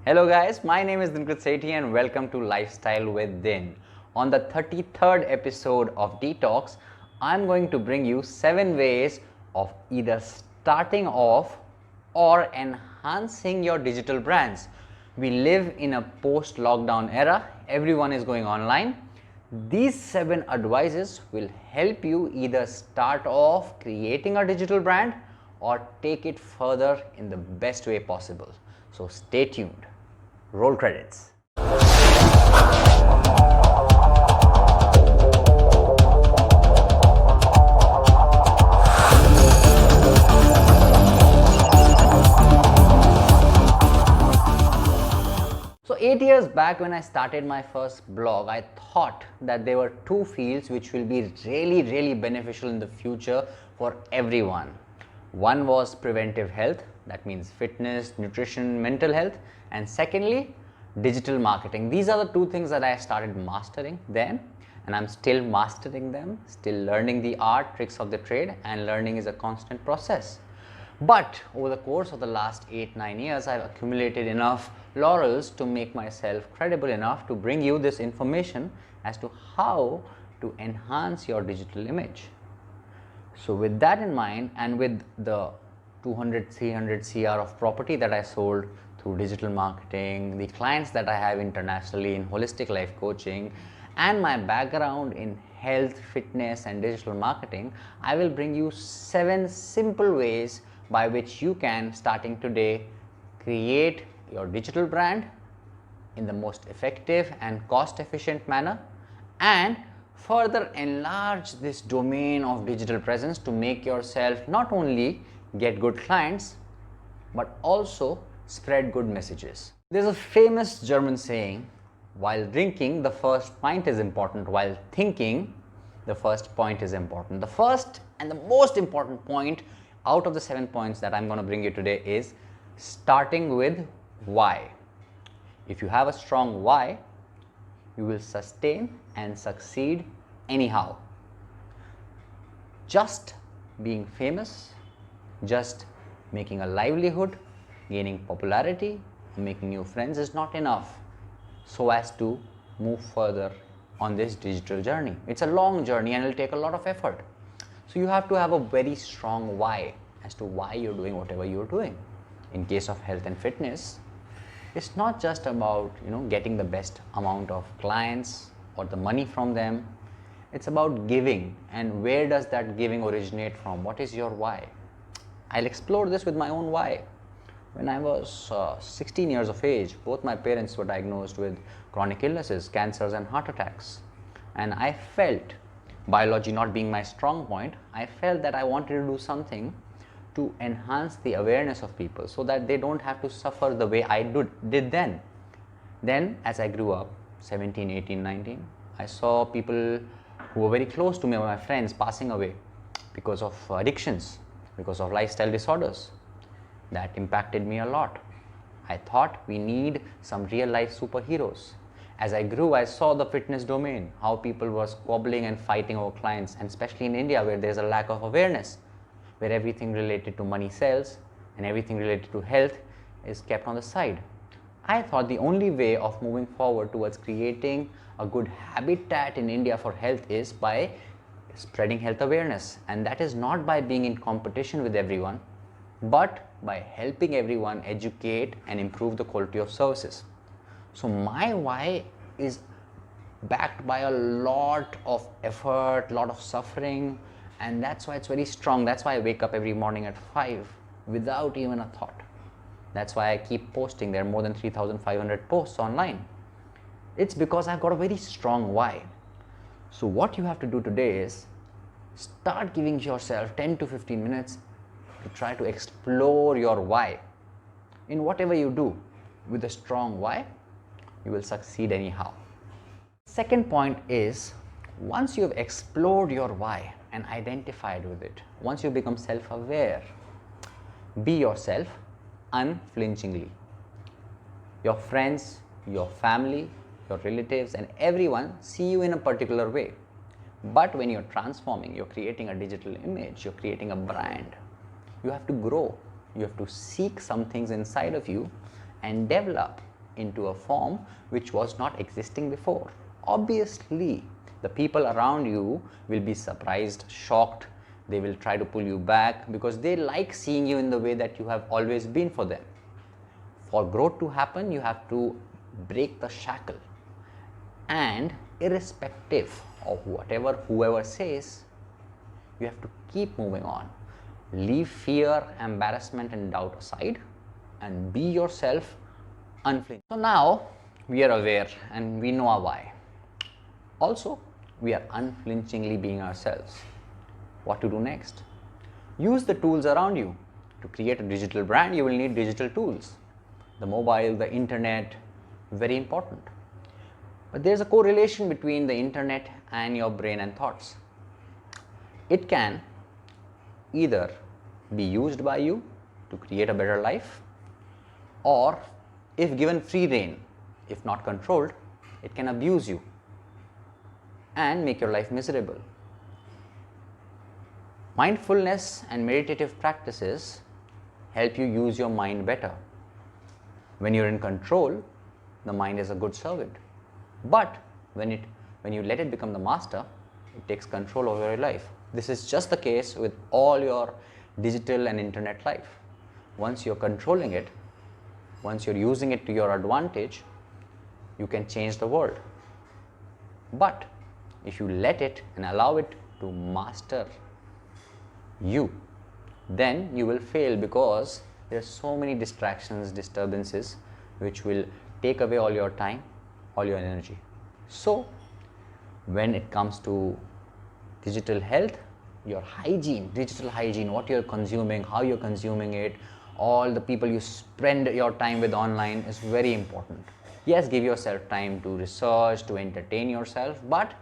Hello guys, my name is Sethi and welcome to Lifestyle with Din. On the 33rd episode of D-TALkS, I'm going to bring you 7 ways of either starting off or enhancing your digital brands. We live in a post-lockdown era, everyone is going online. These 7 advices will help you either start off creating a digital brand or take it further in the best way possible. So stay tuned. Roll credits. So 8 years back when I started my first blog, I thought that there were 2 fields which will be really beneficial in the future for everyone. One was preventive health, that means fitness, nutrition, mental health, and secondly, digital marketing. These are the 2 things that I started mastering then, and I'm still mastering them, still learning the art, tricks of the trade, and learning is a constant process. But over the course of the last 8-9 years, I've accumulated enough laurels to make myself credible enough to bring you this information as to how to enhance your digital image. So with that in mind, and with the 200-300 CR of property that I sold through digital marketing, the clients that I have internationally in holistic life coaching, and my background in health, fitness and digital marketing, I will bring you 7 simple ways by which you can, starting today, create your digital brand in the most effective and cost efficient manner, and further enlarge this domain of digital presence to make yourself not only get good clients but also spread good messages. There's a famous German saying, while drinking the first pint is important, while thinking the first point is important. The first and the most important point out of the 7 points that I'm going to bring you today is starting with why. If you have a strong why, you will sustain and succeed anyhow. Just being famous, just making a livelihood, gaining popularity, making new friends is not enough so as to move further on this digital journey. It's a long journey and it will take a lot of effort. So you have to have a very strong why as to why you're doing whatever you're doing. In case of health and fitness, it's not just about getting the best amount of clients or the money from them. It's about giving, and where does that giving originate from? What is your why? I'll explore this with my own why. When I was 16 years of age, both my parents were diagnosed with chronic illnesses, cancers and heart attacks. And I felt, biology not being my strong point, I felt that I wanted to do something to enhance the awareness of people so that they don't have to suffer the way I did then. Then as I grew up, 17, 18, 19, I saw people who were very close to me, my friends, passing away because of addictions, because of lifestyle disorders. That impacted me a lot. I thought we need some real life superheroes. As I grew, I saw the fitness domain, how people were squabbling and fighting over clients, and especially in India where there's a lack of awareness, where everything related to money sells and everything related to health is kept on the side. I thought the only way of moving forward towards creating a good habitat in India for health is by spreading health awareness, and that is not by being in competition with everyone, but by helping everyone educate and improve the quality of services. So my why is backed by a lot of effort, lot of suffering, and that's why it's very strong. That's why I wake up every morning at 5 without even a thought. That's why I keep posting. There are more than 3,500 posts online. It's because I've got a very strong why. So what you have to do today is start giving yourself 10 to 15 minutes to try to explore your why. In whatever you do, with a strong why, you will succeed anyhow. Second point is, once you have explored your why and identified with it, once you become self-aware, be yourself unflinchingly. Your friends, your family, your relatives and everyone see you in a particular way. But when you're transforming, you're creating a digital image, you're creating a brand, you have to grow. You have to seek some things inside of you and develop into a form which was not existing before. Obviously, the people around you will be surprised, shocked. They will try to pull you back because they like seeing you in the way that you have always been for them. For growth to happen, you have to break the shackle, and irrespective of whoever says, you have to keep moving on. Leave fear, embarrassment and doubt aside and be yourself unflinching. So now we are aware and we know our why. Also, we are unflinchingly being ourselves. What to do next? Use the tools around you. To create a digital brand, you will need digital tools. The mobile, the internet, very important. But there's a correlation between the internet and your brain and thoughts. It can either be used by you to create a better life, or if given free rein, if not controlled, it can abuse you and make your life miserable. Mindfulness and meditative practices help you use your mind better. When you're in control, the mind is a good servant. But when you let it become the master, it takes control over your life. This is just the case with all your digital and internet life. Once you're controlling it, once you're using it to your advantage, you can change the world. But if you let it and allow it to master you, then you will fail because there are so many distractions, disturbances which will take away all your time, all your energy. So when it comes to digital health, your hygiene, digital hygiene, what you're consuming, how you're consuming it, all the people you spend your time with online is very important. Yes, give yourself time to research, to entertain yourself, but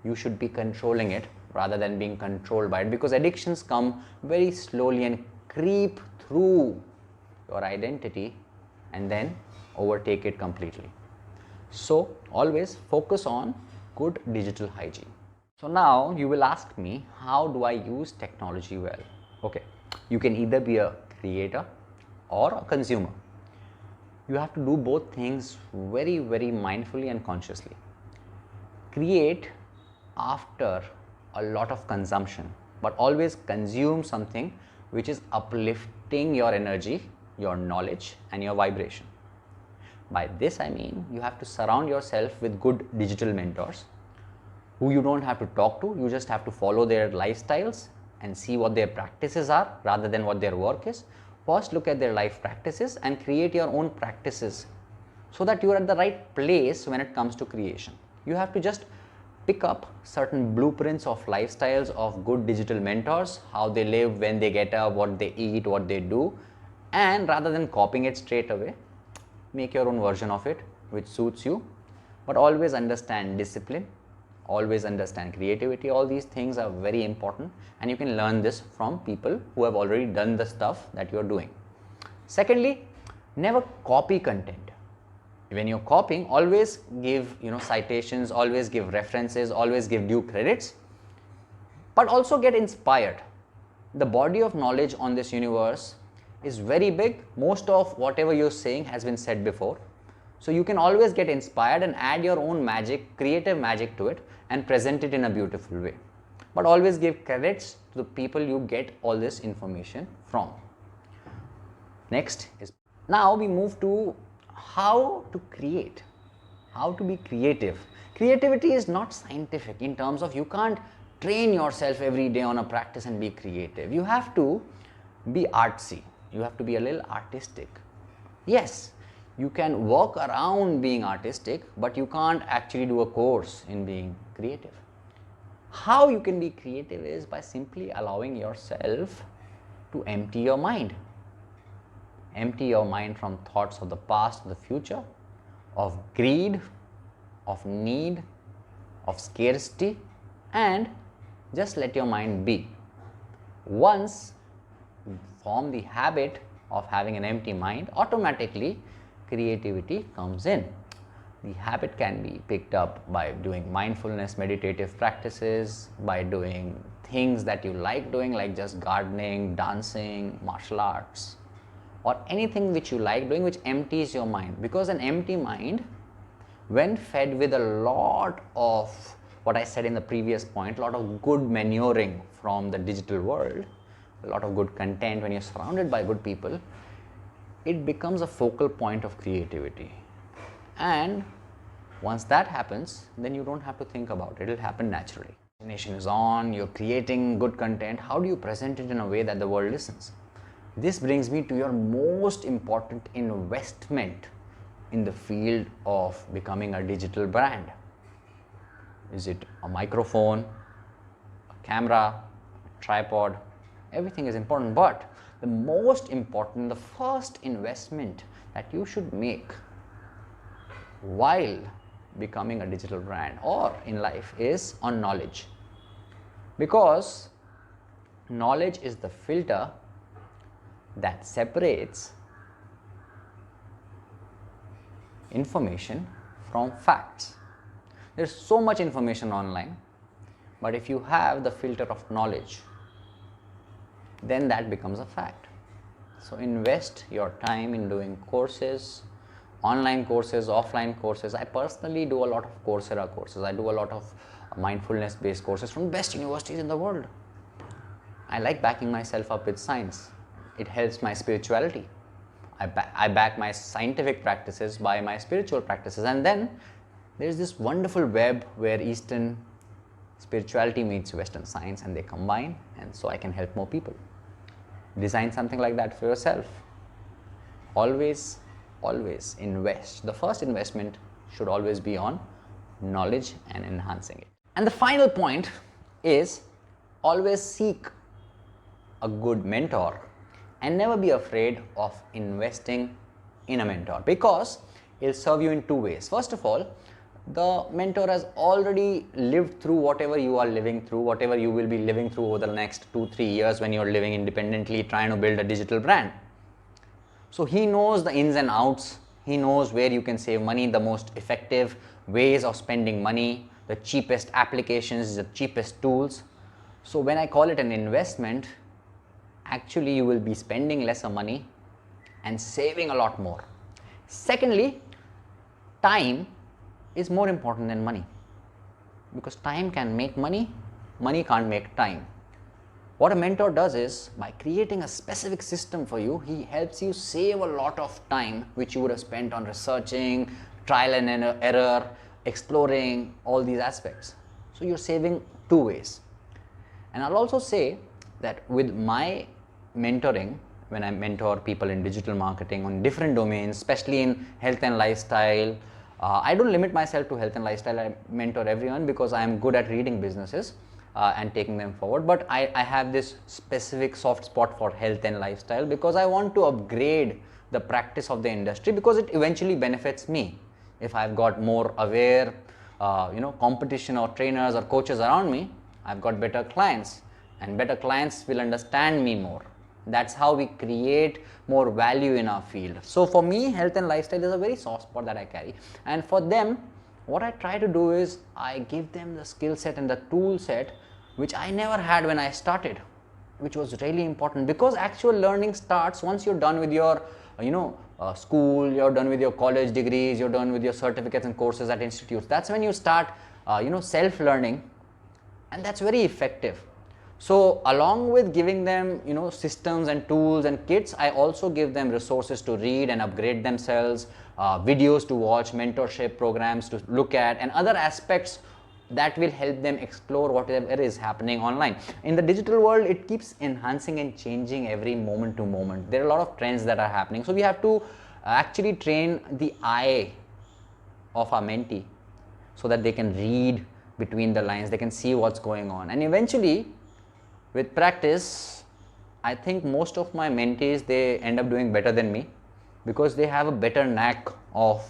you should be controlling it rather than being controlled by it, because addictions come very slowly and creep through your identity and then overtake it completely. So always focus on good digital hygiene. So now you will ask me, how do I use technology well? Okay, you can either be a creator or a consumer. You have to do both things very, very mindfully and consciously. Create after a lot of consumption, but always consume something which is uplifting your energy, your knowledge and your vibration. By this I mean you have to surround yourself with good digital mentors who you don't have to talk to, you just have to follow their lifestyles and see what their practices are rather than what their work is. First look at their life practices and create your own practices so that you are at the right place when it comes to creation. You have to just pick up certain blueprints of lifestyles of good digital mentors, how they live, when they get up, what they eat, what they do, and rather than copying it straight away, make your own version of it which suits you. But always understand discipline, always understand creativity. All these things are very important and you can learn this from people who have already done the stuff that you are doing. Secondly, never copy content. When you're copying, always give citations, always give references, always give due credits, but also get inspired. The body of knowledge on this universe is very big. Most of whatever you're saying has been said before. So you can always get inspired and add your own magic, creative magic to it and present it in a beautiful way. But always give credits to the people you get all this information from. Next is, now we move to how to create, how to be creative. Creativity is not scientific in terms of you can't train yourself every day on a practice and be creative. You have to be artsy. You have to be a little artistic. Yes, you can work around being artistic, but you can't actually do a course in being creative. How you can be creative is by simply allowing yourself to empty your mind. Empty your mind from thoughts of the past, of the future, of greed, of need, of scarcity, and just let your mind be. Once you form the habit of having an empty mind, automatically creativity comes in. The habit can be picked up by doing mindfulness, meditative practices, by doing things that you like doing, like just gardening, dancing, martial arts, or anything which you like doing which empties your mind, because an empty mind, when fed with a lot of what I said in the previous point, a lot of good manuring from the digital world, a lot of good content, when you're surrounded by good people, it becomes a focal point of creativity. And once that happens, then you don't have to think about it, it'll happen naturally. Imagination is on, you're creating good content, how do you present it in a way that the world listens? This brings me to your most important investment in the field of becoming a digital brand. Is it a microphone, a camera, a tripod? Everything is important, but the most important, the first investment that you should make while becoming a digital brand or in life is on knowledge. Because knowledge is the filter that separates information from facts. There's so much information online, but if you have the filter of knowledge, then that becomes a fact. So invest your time in doing courses, online courses, offline courses. I personally do a lot of Coursera courses. I do a lot of mindfulness based courses from the best universities in the world. I like backing myself up with science. It helps my spirituality. I back my scientific practices by my spiritual practices, and then there's this wonderful web where Eastern spirituality meets Western science and they combine, and so I can help more people. Design something like that for yourself. Always invest. The first investment should always be on knowledge and enhancing it. And the final point is always seek a good mentor and never be afraid of investing in a mentor, because it'll serve you in two ways. First of all, the mentor has already lived through whatever you are living through, whatever you will be living through over the next 2-3 years when you're living independently trying to build a digital brand. So he knows the ins and outs, he knows where you can save money, the most effective ways of spending money, the cheapest applications, the cheapest tools. So when I call it an investment, actually you will be spending lesser money and saving a lot more. Secondly, time is more important than money, because time can make money, money can't make time. What a mentor does is, by creating a specific system for you, he helps you save a lot of time which you would have spent on researching, trial and error, exploring all these aspects. So you're saving two ways. And I'll also say that with my mentoring, when I mentor people in digital marketing on different domains, especially in health and lifestyle, I don't limit myself to health and lifestyle. I mentor everyone because I am good at reading businesses and taking them forward. But I have this specific soft spot for health and lifestyle because I want to upgrade the practice of the industry, because it eventually benefits me. If I've got more aware, competition or trainers or coaches around me, I've got better clients, and better clients will understand me more. That's how we create more value in our field. So for me, health and lifestyle is a very soft spot that I carry. And for them, what I try to do is I give them the skill set and the tool set which I never had when I started, which was really important, because actual learning starts once you're done with your school, you're done with your college degrees, you're done with your certificates and courses at institutes. That's when you start self-learning, and that's very effective. So along with giving them systems and tools and kits, I also give them resources to read and upgrade themselves, videos to watch, mentorship programs to look at, and other aspects that will help them explore whatever is happening online. In the digital world, it keeps enhancing and changing every moment to moment. There are a lot of trends that are happening, so we have to actually train the eye of our mentee so that they can read between the lines, they can see what's going on. And eventually, with practice, I think most of my mentees, they end up doing better than me because they have a better knack of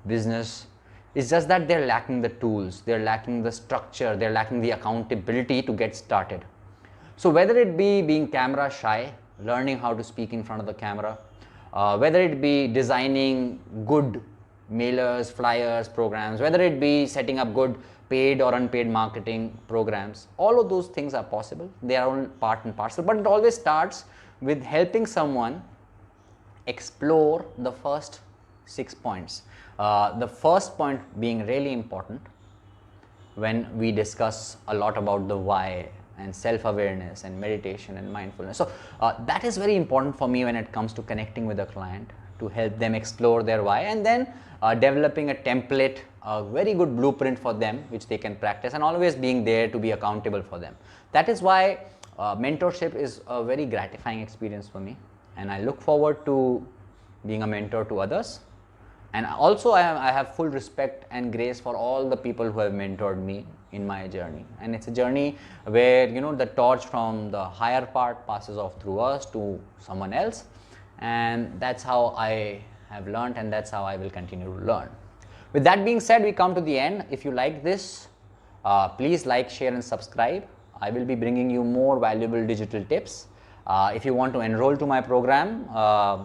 business. It's just that they're lacking the tools, they're lacking the structure, they're lacking the accountability to get started. So whether it be being camera shy, learning how to speak in front of the camera, whether it be designing good mailers, flyers, programs, whether it be setting up good paid or unpaid marketing programs, all of those things are possible. They are all part and parcel, but it always starts with helping someone explore the first 6 points. The first point being really important when we discuss a lot about the why and self-awareness and meditation and mindfulness. So that is very important for me when it comes to connecting with a client, to help them explore their why, and then developing a template, a very good blueprint for them which they can practice, and always being there to be accountable for them. That is why mentorship is a very gratifying experience for me, and I look forward to being a mentor to others. And also I have full respect and grace for all the people who have mentored me in my journey. And it's a journey where, you know, the torch from the higher part passes off through us to someone else. And that's how I have learned, and that's how I will continue to learn. With that being said, we come to the end. If you like this, please like, share and subscribe. I will be bringing you more valuable digital tips. If you want to enroll to my program,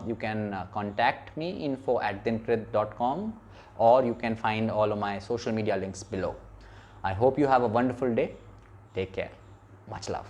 you can contact me, info@dinkrit.com, or you can find all of my social media links below. I hope you have a wonderful day. Take care. Much love.